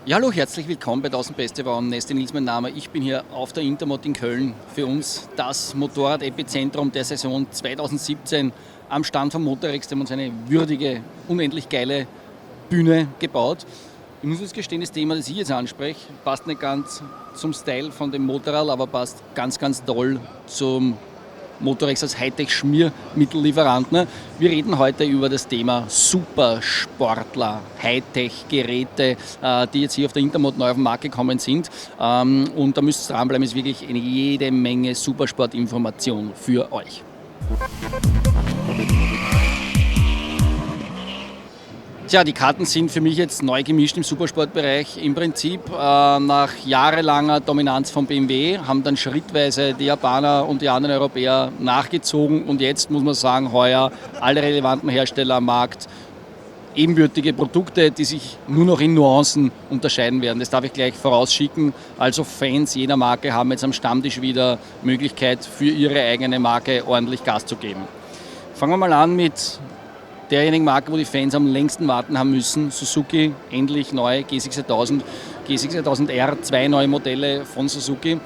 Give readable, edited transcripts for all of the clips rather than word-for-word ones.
Ja, hallo, herzlich willkommen bei 1000 Beste Waren. Neste Nils mein Name. Ich bin hier auf der Intermod in Köln. Für uns das Motorrad-Epizentrum der Saison 2017 am Stand von Motorex. Die haben uns eine würdige, unendlich geile Bühne gebaut. Ich muss jetzt gestehen, das Thema, das ich jetzt anspreche, passt nicht ganz zum Style von dem Motorrad, aber passt ganz, ganz toll zum Motorex als Hightech-Schmiermittellieferant. Wir reden heute über das Thema Supersportler, Hightech-Geräte, die jetzt hier auf der Intermod neu auf den Markt gekommen sind. Und da müsst ihr dranbleiben, ist wirklich eine jede Menge Supersportinformation für euch. Tja, die Karten sind für mich jetzt neu gemischt im Supersportbereich. Im Prinzip nach jahrelanger Dominanz von BMW haben dann schrittweise die Japaner und die anderen Europäer nachgezogen und jetzt muss man sagen, heuer alle relevanten Hersteller am Markt ebenbürtige Produkte, die sich nur noch in Nuancen unterscheiden werden. Das darf ich gleich vorausschicken. Also Fans jeder Marke haben jetzt am Stammtisch wieder Möglichkeit für ihre eigene Marke ordentlich Gas zu geben. Fangen wir mal an mit derjenigen Marke, wo die Fans am längsten warten haben müssen, Suzuki, endlich neu, G6000, G6000R, 2 neue Modelle von Suzuki.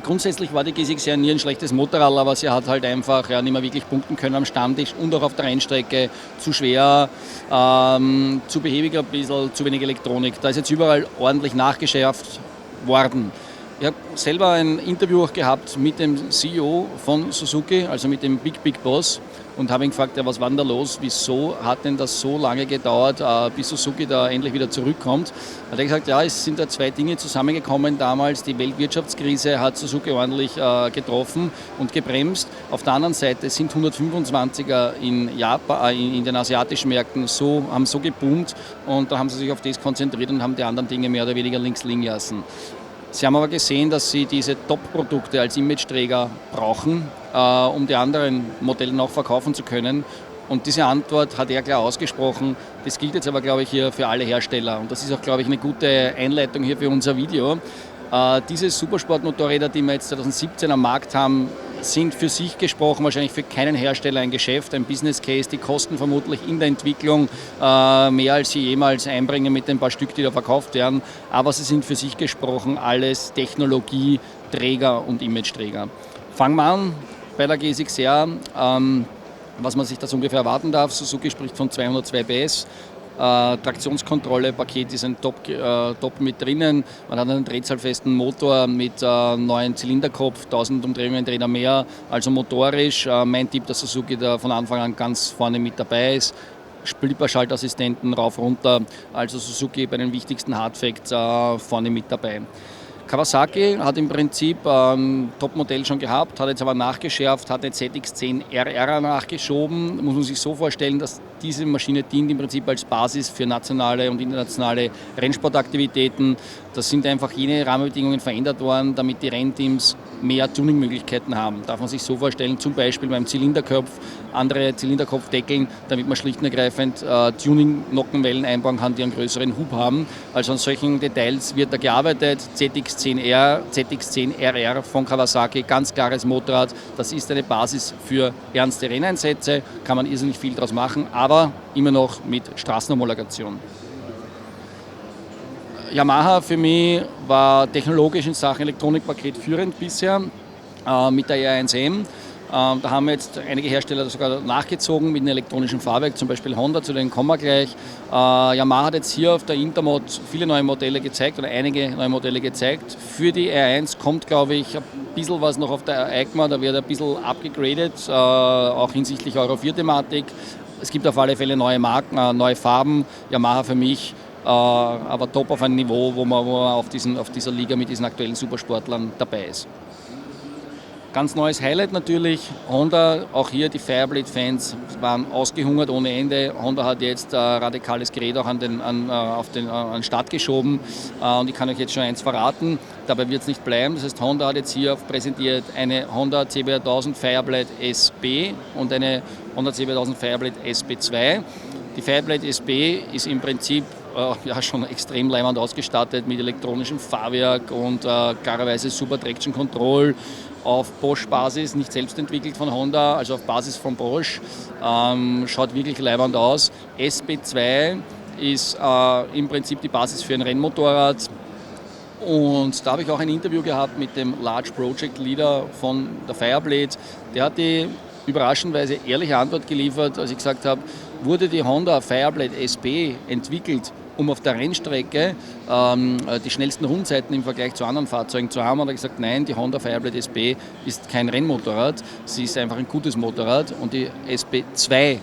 Grundsätzlich war die G6R nie ein schlechtes Motorrad, aber sie hat halt einfach nicht mehr wirklich punkten können am Stammtisch und auch auf der Rennstrecke. Zu schwer, zu behäbig ein bisschen, zu wenig Elektronik. Da ist jetzt überall ordentlich nachgeschärft worden. Ich habe selber ein Interview auch gehabt mit dem CEO von Suzuki, also mit dem Big Boss, und habe ihn gefragt, ja, was war denn da los, wieso hat denn das so lange gedauert, bis Suzuki da endlich wieder zurückkommt. Hat er gesagt, ja, es sind da zwei Dinge zusammengekommen damals. Die Weltwirtschaftskrise hat Suzuki ordentlich getroffen und gebremst. Auf der anderen Seite sind 125er in Japan, in den asiatischen Märkten haben so geboomt und da haben sie sich auf das konzentriert und haben die anderen Dinge mehr oder weniger links liegen lassen. Sie haben aber gesehen, dass Sie diese Top-Produkte als Imageträger brauchen, um die anderen Modelle noch verkaufen zu können. Und diese Antwort hat er klar ausgesprochen. Das gilt jetzt aber, glaube ich, hier für alle Hersteller. Und das ist auch, glaube ich, eine gute Einleitung hier für unser Video. Diese Supersportmotorräder, die wir jetzt 2017 am Markt haben, sind für sich gesprochen wahrscheinlich für keinen Hersteller ein Geschäft, ein Business Case. Die kosten vermutlich in der Entwicklung mehr, als sie jemals einbringen mit den paar Stück, die da verkauft werden. Aber sie sind für sich gesprochen alles Technologieträger und Imageträger. Fangen wir an bei der G6R. Was man sich das ungefähr erwarten darf. Suzuki spricht von 202 PS. Traktionskontrolle, Paket ist ein Top mit drinnen. Man hat einen drehzahlfesten Motor mit neuen Zylinderkopf, 1000 Umdrehungen dreht er mehr, also motorisch. Mein Tipp, dass Suzuki da von Anfang an ganz vorne mit dabei ist. Flipperschaltassistenten rauf, runter, also Suzuki bei den wichtigsten Hardfacts vorne mit dabei. Kawasaki hat im Prinzip ein Topmodell schon gehabt, hat jetzt aber nachgeschärft, hat den ZX10RR nachgeschoben. Muss man sich so vorstellen, dass diese Maschine dient im Prinzip als Basis für nationale und internationale Rennsportaktivitäten. Das sind einfach jene Rahmenbedingungen verändert worden, damit die Rennteams mehr Tuningmöglichkeiten haben. Darf man sich so vorstellen, zum Beispiel beim Zylinderkopf, andere Zylinderkopfdeckeln, damit man schlicht und ergreifend Tuning-Nockenwellen einbauen kann, die einen größeren Hub haben. Also an solchen Details wird da gearbeitet. ZX10R, ZX10RR von Kawasaki, ganz klares Motorrad. Das ist eine Basis für ernste Renneinsätze, kann man irrsinnig viel daraus machen, aber immer noch mit Straßenhomologation. Yamaha für mich war technologisch in Sachen Elektronikpaket führend bisher mit der R1M. Da haben jetzt einige Hersteller sogar nachgezogen mit einem elektronischen Fahrwerk, zum Beispiel Honda, zu denen kommen wir gleich. Yamaha hat jetzt hier auf der Intermod viele neue Modelle gezeigt oder einige neue Modelle gezeigt. Für die R1 kommt, glaube ich, ein bisschen was noch auf der EICMA, da wird ein bisschen abgegradet, auch hinsichtlich Euro 4-Thematik. Es gibt auf alle Fälle neue Marken, neue Farben. Yamaha für mich aber top auf einem Niveau, wo man auf dieser Liga mit diesen aktuellen Supersportlern dabei ist. Ganz neues Highlight natürlich, Honda, auch hier die Fireblade-Fans waren ausgehungert ohne Ende. Honda hat jetzt ein radikales Gerät auch an den Start geschoben und ich kann euch jetzt schon eins verraten, dabei wird es nicht bleiben. Das heißt, Honda hat jetzt hier präsentiert eine Honda CB1000 Fireblade SB und eine Honda CB1000 Fireblade SB2. Die Fireblade SB ist im Prinzip schon extrem leimend ausgestattet mit elektronischem Fahrwerk und klarerweise Super Traction Control auf Bosch-Basis, nicht selbst entwickelt von Honda, also auf Basis von Bosch. Schaut wirklich leimend aus. SB2 ist im Prinzip die Basis für ein Rennmotorrad. Und da habe ich auch ein Interview gehabt mit dem Large Project Leader von der Fireblade. Der hat die überraschenderweise ehrliche Antwort geliefert, als ich gesagt habe, wurde die Honda Fireblade SB entwickelt, um auf der Rennstrecke die schnellsten Rundzeiten im Vergleich zu anderen Fahrzeugen zu haben. Und er hat gesagt, nein, die Honda Fireblade SB ist kein Rennmotorrad, sie ist einfach ein gutes Motorrad und die SB2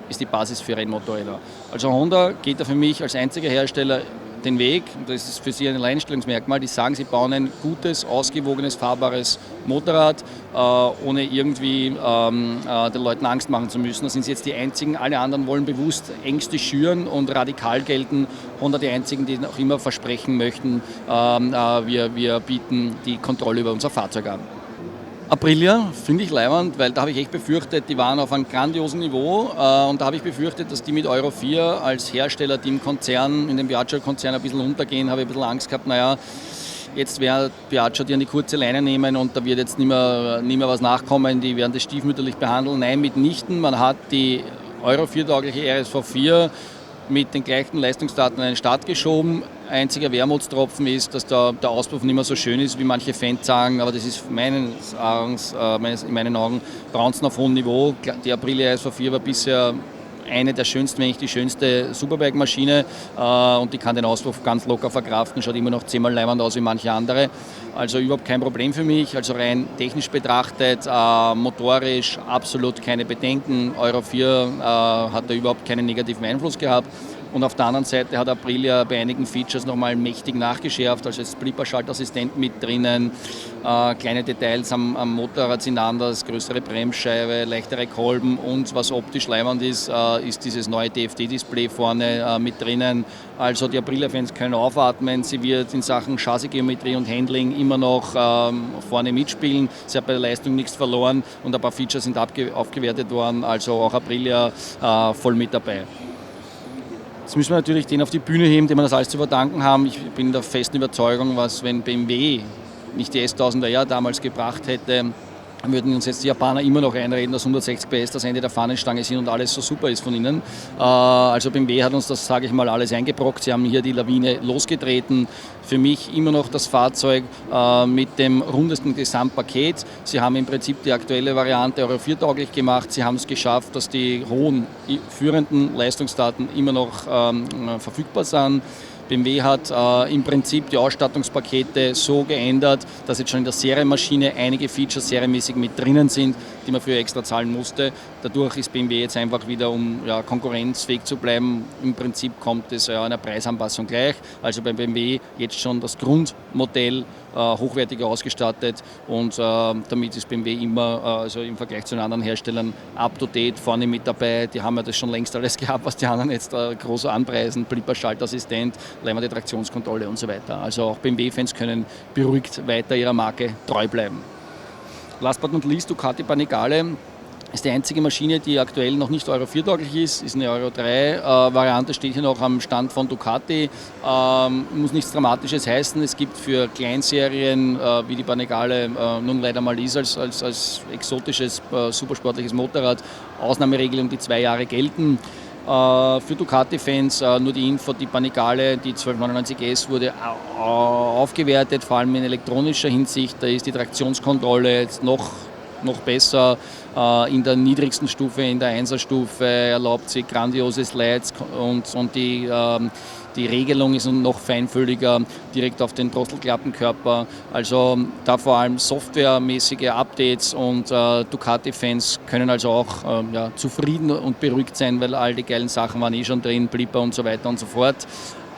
ist die Basis für Rennmotorräder. Also Honda geht da für mich als einziger Hersteller den Weg, und das ist für sie ein Alleinstellungsmerkmal, die sagen, sie bauen ein gutes, ausgewogenes, fahrbares Motorrad, ohne irgendwie den Leuten Angst machen zu müssen. Da sind sie jetzt die Einzigen, alle anderen wollen bewusst Ängste schüren und radikal gelten. Honda die Einzigen, die auch immer versprechen möchten, wir bieten die Kontrolle über unser Fahrzeug an. Aprilia finde ich leibend, weil da habe ich echt befürchtet, die waren auf einem grandiosen Niveau und da habe ich befürchtet, dass die mit Euro 4 als Hersteller, die im Konzern, in dem Piaggio-Konzern ein bisschen untergehen, habe ich ein bisschen Angst gehabt, jetzt wird Piaggio die an die kurze Leine nehmen und da wird jetzt nicht mehr was nachkommen, die werden das stiefmütterlich behandeln. Nein, mitnichten, man hat die Euro 4-taugliche RSV4 mit den gleichen Leistungsdaten an den Start geschoben. Einziger Wermutstropfen ist, dass der Auspuff nicht mehr so schön ist, wie manche Fans sagen, aber das ist in meinen Augen Bronzen auf hohem Niveau. Die Aprilia RSV4 war bisher eine der schönsten, wenn nicht die schönste Superbike-Maschine und die kann den Auspuff ganz locker verkraften, schaut immer noch 10-mal leibend aus wie manche andere. Also überhaupt kein Problem für mich, also rein technisch betrachtet, motorisch absolut keine Bedenken. Euro 4 hat da überhaupt keinen negativen Einfluss gehabt. Und auf der anderen Seite hat Aprilia bei einigen Features nochmal mächtig nachgeschärft, also ist Blipper-Schaltassistent mit drinnen, kleine Details am Motorrad sind anders, größere Bremsscheibe, leichtere Kolben und was optisch leibend ist dieses neue TFT-Display vorne mit drinnen. Also die Aprilia-Fans können aufatmen, sie wird in Sachen Chassisgeometrie und Handling immer noch vorne mitspielen, sie hat bei der Leistung nichts verloren und ein paar Features sind aufgewertet worden, also auch Aprilia voll mit dabei. Jetzt müssen wir natürlich den auf die Bühne heben, dem wir das alles zu verdanken haben. Ich bin der festen Überzeugung, wenn BMW nicht die S1000er damals gebracht hätte, würden uns jetzt die Japaner immer noch einreden, dass 160 PS das Ende der Fahnenstange sind und alles so super ist von ihnen. Also BMW hat uns das, sage ich mal, alles eingebrockt. Sie haben hier die Lawine losgetreten. Für mich immer noch das Fahrzeug mit dem rundesten Gesamtpaket. Sie haben im Prinzip die aktuelle Variante Euro 4 tauglich gemacht. Sie haben es geschafft, dass die hohen führenden Leistungsdaten immer noch verfügbar sind. BMW hat im Prinzip die Ausstattungspakete so geändert, dass jetzt schon in der Serienmaschine einige Features serienmäßig mit drinnen sind, die man früher extra zahlen musste. Dadurch ist BMW jetzt einfach wieder, um konkurrenzfähig zu bleiben, im Prinzip kommt es einer Preisanpassung gleich. Also bei BMW jetzt schon das Grundmodell hochwertiger ausgestattet und damit ist BMW immer also im Vergleich zu den anderen Herstellern up-to-date, vorne mit dabei. Die haben ja das schon längst alles gehabt, was die anderen jetzt groß anpreisen, Blipper-Schaltassistent, leibende Traktionskontrolle und so weiter. Also auch BMW-Fans können beruhigt weiter ihrer Marke treu bleiben. Last but not least, Ducati Panigale ist die einzige Maschine, die aktuell noch nicht Euro 4 tauglich ist eine Euro 3 Variante, steht hier noch am Stand von Ducati. Muss nichts Dramatisches heißen. Es gibt für Kleinserien, wie die Panigale nun leider mal ist, als exotisches, supersportliches Motorrad, Ausnahmeregelungen, die 2 Jahre gelten. Für Ducati-Fans nur die Info, die Panigale, die 1299S wurde aufgewertet, vor allem in elektronischer Hinsicht. Da ist die Traktionskontrolle jetzt noch besser. In der niedrigsten Stufe, in der 1er-Stufe erlaubt sie grandiose Slides und die Regelung ist noch feinfühliger, direkt auf den Drosselklappenkörper. Also da vor allem softwaremäßige Updates und Ducati-Fans können also auch zufrieden und beruhigt sein, weil all die geilen Sachen waren schon drin, Blipper und so weiter und so fort.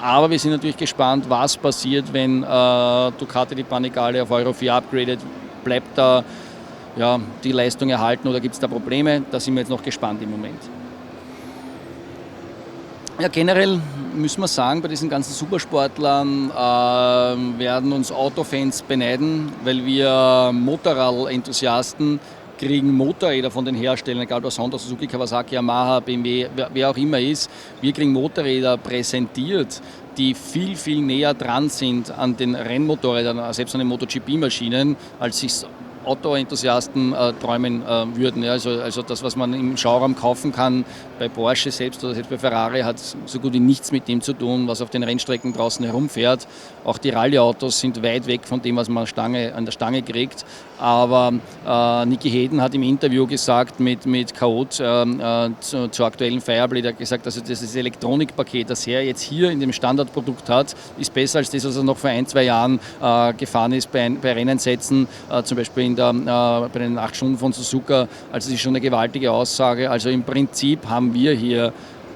Aber wir sind natürlich gespannt, was passiert, wenn Ducati die Panigale auf Euro 4 upgradet. Bleibt da die Leistung erhalten oder gibt es da Probleme? Da sind wir jetzt noch gespannt im Moment. Ja, generell müssen wir sagen, bei diesen ganzen Supersportlern werden uns Autofans beneiden, weil wir Motorrad-Enthusiasten kriegen Motorräder von den Herstellern, egal ob Honda, Suzuki, Kawasaki, Yamaha, BMW, wer auch immer ist. Wir kriegen Motorräder präsentiert, die viel, viel näher dran sind an den Rennmotorrädern, selbst an den MotoGP-Maschinen, als sich Auto-Enthusiasten träumen würden. Ja, also das, was man im Schauraum kaufen kann, bei Porsche selbst oder selbst bei Ferrari, hat so gut wie nichts mit dem zu tun, was auf den Rennstrecken draußen herumfährt. Auch die Rallye-Autos sind weit weg von dem, was man an der Stange kriegt. Aber Nicky Hayden hat im Interview gesagt mit Chaot zur aktuellen Fireblade, er hat gesagt, also dieses Elektronikpaket, das er jetzt hier in dem Standardprodukt hat, ist besser als das, was er noch vor 1-2 Jahren gefahren ist bei Renneinsätzen, zum Beispiel bei den 8 Stunden von Suzuka. Also das ist schon eine gewaltige Aussage. Also im Prinzip haben wir hier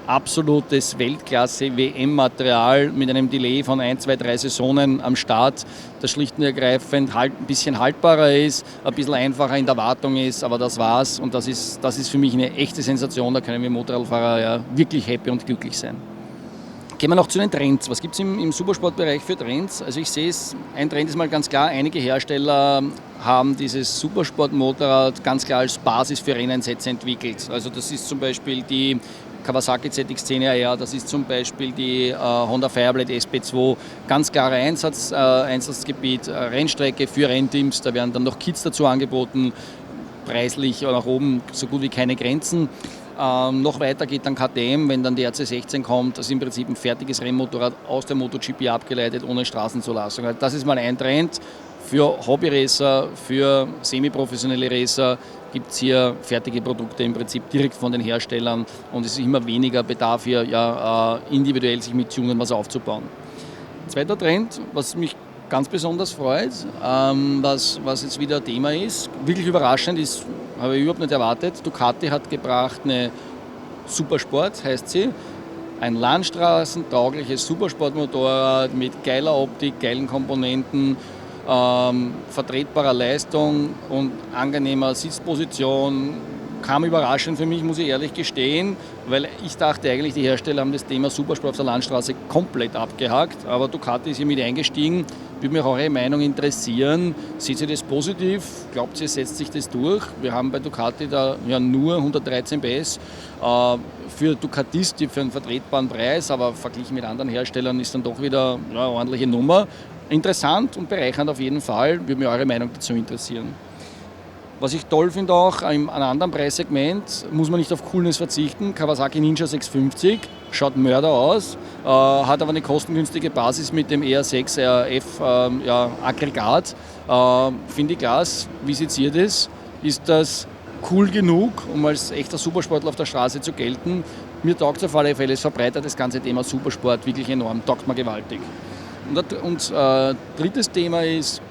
absolutes Weltklasse-WM-Material mit einem Delay von 1, 2, 3 Saisonen am Start, das schlicht und ergreifend ein bisschen haltbarer ist, ein bisschen einfacher in der Wartung ist, aber das war's und das ist für mich eine echte Sensation, da können wir Motorradfahrer ja wirklich happy und glücklich sein. Gehen wir noch zu den Trends. Was gibt es im Supersportbereich für Trends? Also ich sehe es, ein Trend ist mal ganz klar, einige Hersteller haben dieses Supersportmotorrad ganz klar als Basis für Renneinsätze entwickelt. Also das ist zum Beispiel die Kawasaki ZX10RR, das ist zum Beispiel die Honda Fireblade SP2, ganz klare Einsatzgebiet, Rennstrecke für Rennteams, da werden dann noch Kits dazu angeboten, preislich nach oben so gut wie keine Grenzen. Noch weiter geht dann KTM, wenn dann die RC16 kommt, das ist im Prinzip ein fertiges Rennmotorrad aus der MotoGP abgeleitet, ohne Straßenzulassung. Also das ist mal ein Trend. Für Hobbyracer, für semi-professionelle Racer gibt es hier fertige Produkte im Prinzip direkt von den Herstellern und es ist immer weniger Bedarf hier individuell sich mit Tunen was aufzubauen. Zweiter Trend, was mich ganz besonders freut, was jetzt wieder Thema ist, wirklich überraschend ist, habe ich überhaupt nicht erwartet. Ducati hat gebracht eine Supersport, heißt sie, ein landstraßentaugliches Supersportmotorrad mit geiler Optik, geilen Komponenten, vertretbarer Leistung und angenehmer Sitzposition. Kam überraschend für mich, muss ich ehrlich gestehen, weil ich dachte eigentlich, die Hersteller haben das Thema Supersport auf der Landstraße komplett abgehakt, aber Ducati ist hier mit eingestiegen. Würde mich auch eure Meinung interessieren. Seht ihr das positiv? Glaubt ihr, setzt sich das durch? Wir haben bei Ducati da ja nur 113 PS. Für Ducatisti für einen vertretbaren Preis, aber verglichen mit anderen Herstellern ist dann doch wieder eine ordentliche Nummer. Interessant und bereichernd auf jeden Fall. Würde mich eure Meinung dazu interessieren. Was ich toll finde auch, in einem anderen Preissegment muss man nicht auf Coolness verzichten. Kawasaki Ninja 650 schaut Mörder aus, hat aber eine kostengünstige Basis mit dem ER6 RF Aggregat. Finde ich klasse. Wie seht ihr das? Ist das cool genug, um als echter Supersportler auf der Straße zu gelten? Mir taugt es auf alle Fälle, es verbreitert das ganze Thema Supersport wirklich enorm, taugt mir gewaltig. Und drittes Thema ist,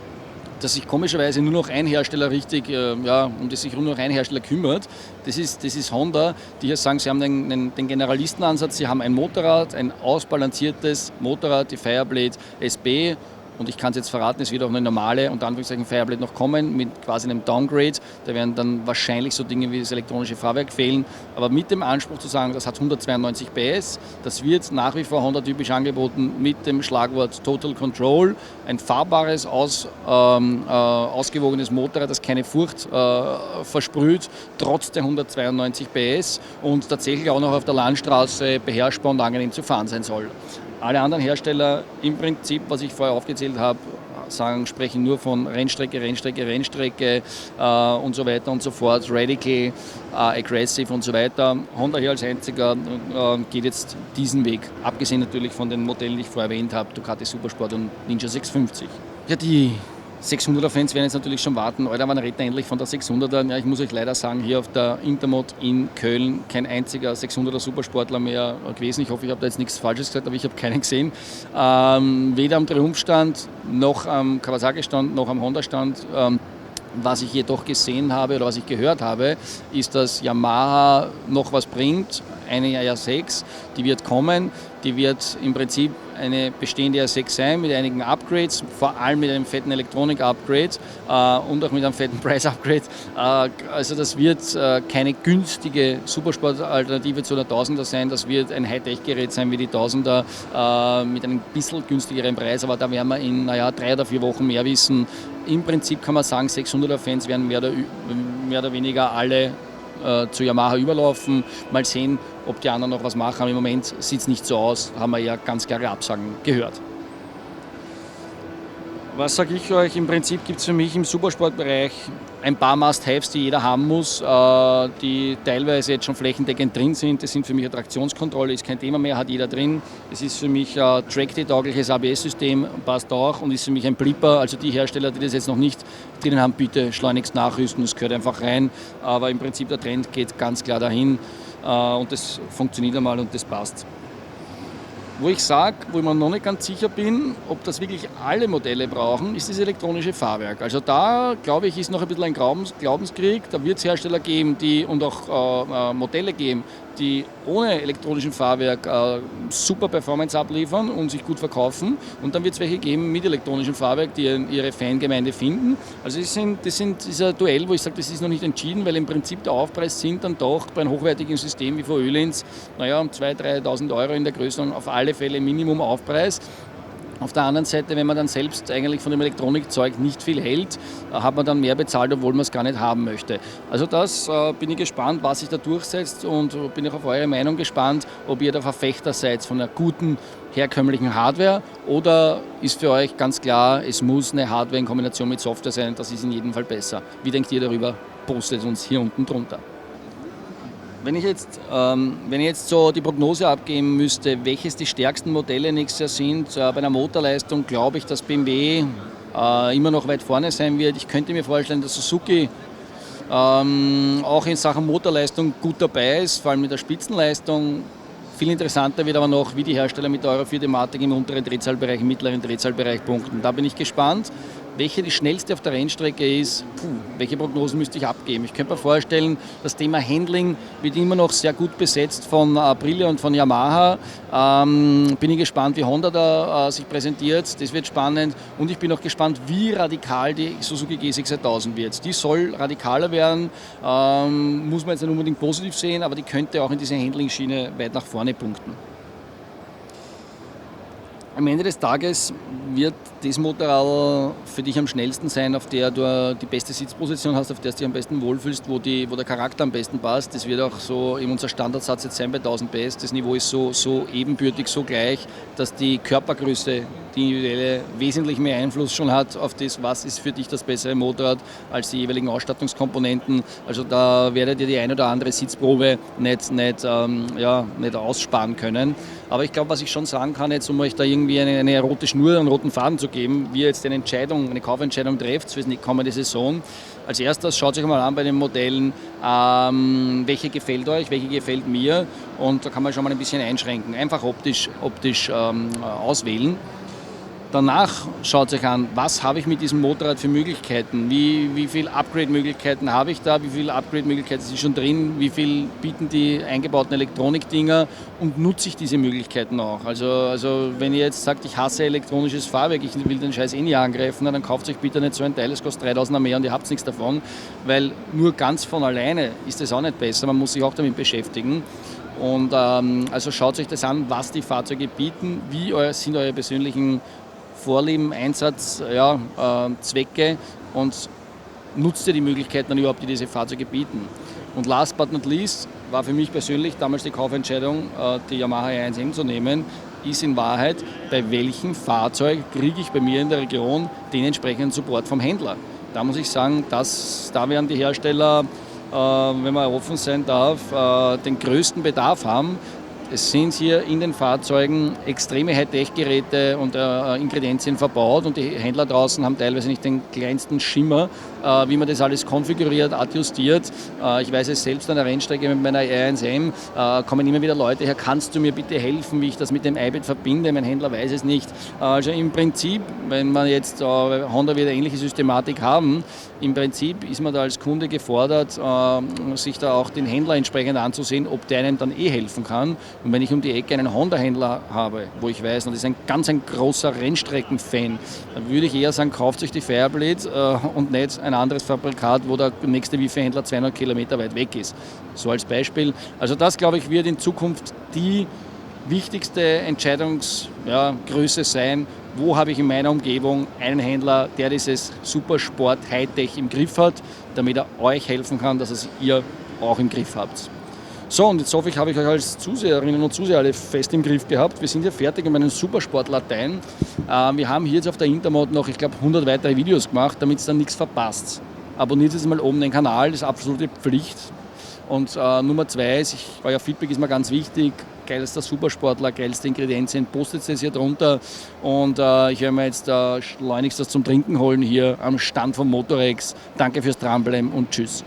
dass sich komischerweise nur noch ein Hersteller um das sich nur noch ein Hersteller kümmert. Das ist Honda, die hier sagen, sie haben den Generalistenansatz, sie haben ein Motorrad, ein ausbalanciertes Motorrad, die Fireblade SB. Und ich kann es jetzt verraten, es wird auch eine normale, unter Anführungszeichen, Fireblade noch kommen, mit quasi einem Downgrade. Da werden dann wahrscheinlich so Dinge wie das elektronische Fahrwerk fehlen. Aber mit dem Anspruch zu sagen, das hat 192 PS, das wird nach wie vor Honda-typisch angeboten mit dem Schlagwort Total Control. Ein fahrbares, ausgewogenes Motorrad, das keine Furcht versprüht, trotz der 192 PS und tatsächlich auch noch auf der Landstraße beherrschbar und angenehm zu fahren sein soll. Alle anderen Hersteller im Prinzip, was ich vorher aufgezählt habe, sprechen nur von Rennstrecke und so weiter und so fort, Radical, Aggressive und so weiter. Honda hier als einziger geht jetzt diesen Weg, abgesehen natürlich von den Modellen, die ich vorher erwähnt habe, Ducati Supersport und Ninja 650. Ja, die 600er-Fans werden jetzt natürlich schon warten. Alter, wann redet er endlich von der 600er? Ja, ich muss euch leider sagen, hier auf der Intermod in Köln kein einziger 600er Supersportler mehr gewesen. Ich hoffe, ich habe da jetzt nichts Falsches gesagt, aber ich habe keinen gesehen. Weder am Triumphstand, noch am Kawasaki-Stand, noch am Honda-Stand. Was ich jedoch gesehen habe oder was ich gehört habe, ist, dass Yamaha noch was bringt. Eine R6, die wird kommen. Die wird im Prinzip eine bestehende R6 sein mit einigen Upgrades, vor allem mit einem fetten Elektronik-Upgrade und auch mit einem fetten Preis-Upgrade. Also das wird keine günstige Supersport-Alternative zu der 1000er sein. Das wird ein Hightech-Gerät sein wie die 1000er mit einem bisschen günstigeren Preis, aber da werden wir in 3 oder 4 Wochen mehr wissen. Im Prinzip kann man sagen, 600er-Fans werden mehr oder weniger alle zu Yamaha überlaufen. Mal sehen, ob die anderen noch was machen. Aber im Moment sieht es nicht so aus, haben wir ja ganz klare Absagen gehört. Was sage ich euch? Im Prinzip gibt es für mich im Supersportbereich ein paar Must-Haves, die jeder haben muss, die teilweise jetzt schon flächendeckend drin sind. Das sind für mich Traktionskontrolle, ist kein Thema mehr, hat jeder drin. Es ist für mich ein Track-taugliches ABS-System, passt auch und ist für mich ein Blipper. Also die Hersteller, die das jetzt noch nicht drinnen haben, bitte schleunigst nachrüsten. Das gehört einfach rein. Aber im Prinzip der Trend geht ganz klar dahin und das funktioniert einmal und das passt. Wo ich sage, wo ich mir noch nicht ganz sicher bin, ob das wirklich alle Modelle brauchen, ist das elektronische Fahrwerk. Also da, glaube ich, ist noch ein bisschen ein Glaubenskrieg. Da wird es Hersteller geben und auch Modelle geben, die ohne elektronischen Fahrwerk super Performance abliefern und sich gut verkaufen. Und dann wird es welche geben mit elektronischem Fahrwerk, die ihre Fangemeinde finden. Also das ist ein Duell, wo ich sage, das ist noch nicht entschieden, weil im Prinzip der Aufpreis sind dann doch bei einem hochwertigen System wie von Öhlins, um 2.000, 3.000 Euro in der Größenordnung auf alle Fälle Minimum Aufpreis. Auf der anderen Seite, wenn man dann selbst eigentlich von dem Elektronikzeug nicht viel hält, hat man dann mehr bezahlt, obwohl man es gar nicht haben möchte. Also das bin ich gespannt, was sich da durchsetzt und bin auch auf eure Meinung gespannt, ob ihr der Verfechter seid von einer guten, herkömmlichen Hardware oder ist für euch ganz klar, es muss eine Hardware in Kombination mit Software sein, das ist in jedem Fall besser. Wie denkt ihr darüber? Postet uns hier unten drunter. Wenn ich jetzt so die Prognose abgeben müsste, welches die stärksten Modelle nächstes Jahr sind, bei einer Motorleistung glaube ich, dass BMW immer noch weit vorne sein wird. Ich könnte mir vorstellen, dass Suzuki auch in Sachen Motorleistung gut dabei ist, vor allem mit der Spitzenleistung. Viel interessanter wird aber noch, wie die Hersteller mit der Euro 4-Thematik im unteren Drehzahlbereich, im mittleren Drehzahlbereich punkten. Da bin ich gespannt. Welche die schnellste auf der Rennstrecke ist, welche Prognosen müsste ich abgeben? Ich könnte mir vorstellen, das Thema Handling wird immer noch sehr gut besetzt von Aprilia und von Yamaha. Bin ich gespannt, wie Honda da sich präsentiert. Das wird spannend. Und ich bin auch gespannt, wie radikal die Suzuki G6000 wird. Die soll radikaler werden, muss man jetzt nicht unbedingt positiv sehen, aber die könnte auch in dieser Handling-Schiene weit nach vorne punkten. Am Ende des Tages wird das Motorrad für dich am schnellsten sein, auf der du die beste Sitzposition hast, auf der du dich am besten wohlfühlst, wo der Charakter am besten passt. Das wird auch so in unser Standardsatz jetzt sein bei 1000 PS. Das Niveau ist so ebenbürtig, so gleich, dass die Körpergröße, die individuelle, wesentlich mehr Einfluss schon hat auf das, was ist für dich das bessere Motorrad, als die jeweiligen Ausstattungskomponenten. Also da werdet ihr die ein oder andere Sitzprobe nicht aussparen können. Aber ich glaube, was ich schon sagen kann, jetzt um euch da irgendwie eine rote Schnur, einen roten Faden zu geben, wie ihr jetzt eine Kaufentscheidung trefft für die kommende Saison. Als erstes schaut euch mal an bei den Modellen, welche gefällt euch, welche gefällt mir und da kann man schon mal ein bisschen einschränken. Einfach optisch auswählen. Danach schaut euch an, was habe ich mit diesem Motorrad für Möglichkeiten, wie viele Upgrade-Möglichkeiten habe ich da, wie viele Upgrade-Möglichkeiten sind schon drin, wie viel bieten die eingebauten Elektronikdinger und nutze ich diese Möglichkeiten auch. Also wenn ihr jetzt sagt, ich hasse elektronisches Fahrwerk, ich will den Scheiß nie angreifen, dann kauft euch bitte nicht so ein Teil, das kostet 3.000 mehr und ihr habt nichts davon, weil nur ganz von alleine ist das auch nicht besser, man muss sich auch damit beschäftigen. Und also schaut euch das an, was die Fahrzeuge bieten, sind eure persönlichen Vorlieben, Einsatz, Zwecke und nutzt ihr die Möglichkeiten dann überhaupt, die diese Fahrzeuge bieten. Und last but not least war für mich persönlich damals die Kaufentscheidung, die Yamaha E1M zu nehmen, ist in Wahrheit, bei welchem Fahrzeug kriege ich bei mir in der Region den entsprechenden Support vom Händler. Da muss ich sagen, da werden die Hersteller, wenn man offen sein darf, den größten Bedarf haben. Es sind hier in den Fahrzeugen extreme Hightech-Geräte und Ingredienzien verbaut und die Händler draußen haben teilweise nicht den kleinsten Schimmer, wie man das alles konfiguriert, adjustiert. Ich weiß es selbst an der Rennstrecke mit meiner R1M, kommen immer wieder Leute her, kannst du mir bitte helfen, wie ich das mit dem iPad verbinde? Mein Händler weiß es nicht. Also im Prinzip, wenn man jetzt, Honda wird eine ähnliche Systematik haben, im Prinzip ist man da als Kunde gefordert, sich da auch den Händler entsprechend anzusehen, ob der einem dann helfen kann. Und wenn ich um die Ecke einen Honda-Händler habe, wo ich weiß, und das ist ein großer Rennstrecken-Fan, dann würde ich eher sagen, kauft euch die Fireblade und nicht ein anderes Fabrikat, wo der nächste Wifi-Händler 200 Kilometer weit weg ist. So als Beispiel. Also das, glaube ich, wird in Zukunft die wichtigste Entscheidungsgröße sein, wo habe ich in meiner Umgebung einen Händler, der dieses Supersport Hightech im Griff hat, damit er euch helfen kann, dass es ihr auch im Griff habt. So, und jetzt hoffe ich, habe ich euch als Zuseherinnen und Zuseher alle fest im Griff gehabt. Wir sind ja fertig mit meinem Supersport Latein. Wir haben hier jetzt auf der Intermod noch, ich glaube, 100 weitere Videos gemacht, damit ihr dann nichts verpasst. Abonniert jetzt mal oben den Kanal, das ist absolute Pflicht. Und Nummer 2 ist, euer Feedback ist mir ganz wichtig. Geilster Supersportler, geilste Ingredienzien, postet es hier drunter. Und ich werde mir jetzt schleunigst was zum Trinken holen hier am Stand vom Motorex. Danke fürs Dranbleiben und tschüss.